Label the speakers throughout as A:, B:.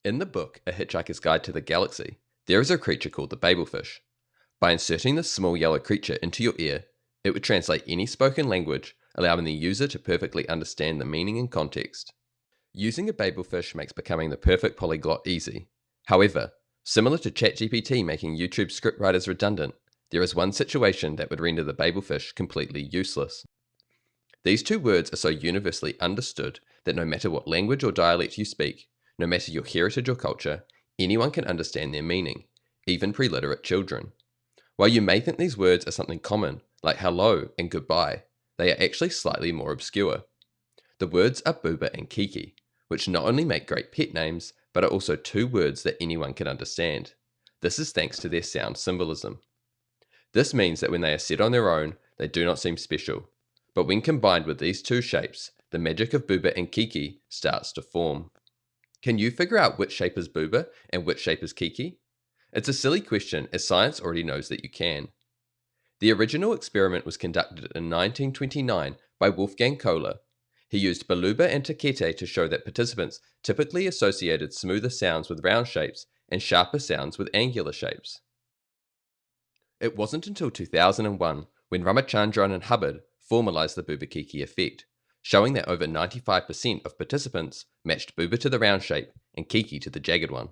A: In the book A Hitchhiker's Guide to the Galaxy, there is a creature called the babelfish. By inserting this small yellow creature into your ear, it would translate any spoken language, allowing the user to perfectly understand the meaning and context. Using a babelfish makes becoming the perfect polyglot easy. However, similar to ChatGPT making YouTube scriptwriters redundant, there is one situation that would render the babelfish completely useless. These two words are so universally understood that no matter what language or dialect you speak, no matter your heritage or culture, anyone can understand their meaning, even pre-literate children. While you may think these words are something common, like hello and goodbye, they are actually slightly more obscure. The words are Bouba and Kiki, which not only make great pet names, but are also two words that anyone can understand. This is thanks to their sound symbolism. This means that when they are said on their own, they do not seem special. But when combined with these two shapes, the magic of Bouba and Kiki starts to form. Can you figure out which shape is Bouba and which shape is Kiki? It's a silly question, as science already knows that you can. The original experiment was conducted in 1929 by Wolfgang Kohler. He used Beluba and Taquete to show that participants typically associated smoother sounds with round shapes and sharper sounds with angular shapes. It wasn't until 2001 when Ramachandran and Hubbard formalized the Bouba-Kiki effect, showing that over 95% of participants matched Bouba to the round shape and Kiki to the jagged one.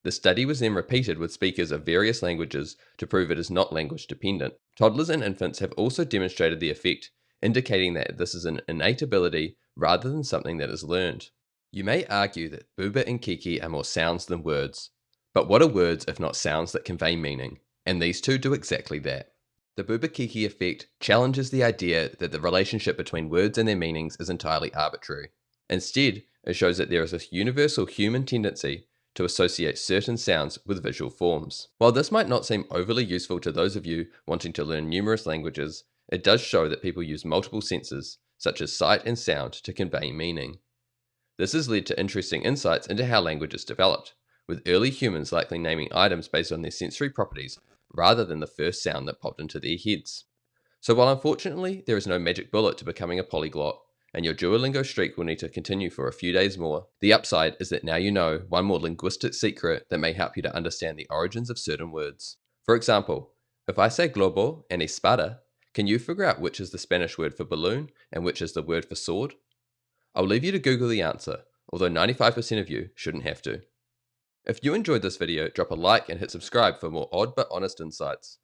A: The study was then repeated with speakers of various languages to prove it is not language dependent. Toddlers and infants have also demonstrated the effect, indicating that this is an innate ability rather than something that is learned. You may argue that Bouba and Kiki are more sounds than words, but what are words if not sounds that convey meaning? And these two do exactly that. The Bouba-Kiki effect challenges the idea that the relationship between words and their meanings is entirely arbitrary. Instead, it shows that there is a universal human tendency to associate certain sounds with visual forms. While this might not seem overly useful to those of you wanting to learn numerous languages, it does show that people use multiple senses, such as sight and sound, to convey meaning. This has led to interesting insights into how language is developed, with early humans likely naming items based on their sensory properties rather than the first sound that popped into their heads. So while unfortunately there is no magic bullet to becoming a polyglot, and your Duolingo streak will need to continue for a few days more, the upside is that now you know one more linguistic secret that may help you to understand the origins of certain words. For example, if I say globo and espada, can you figure out which is the Spanish word for balloon and which is the word for sword? I'll leave you to Google the answer, although 95% of you shouldn't have to. If you enjoyed this video, drop a like and hit subscribe for more odd but honest insights.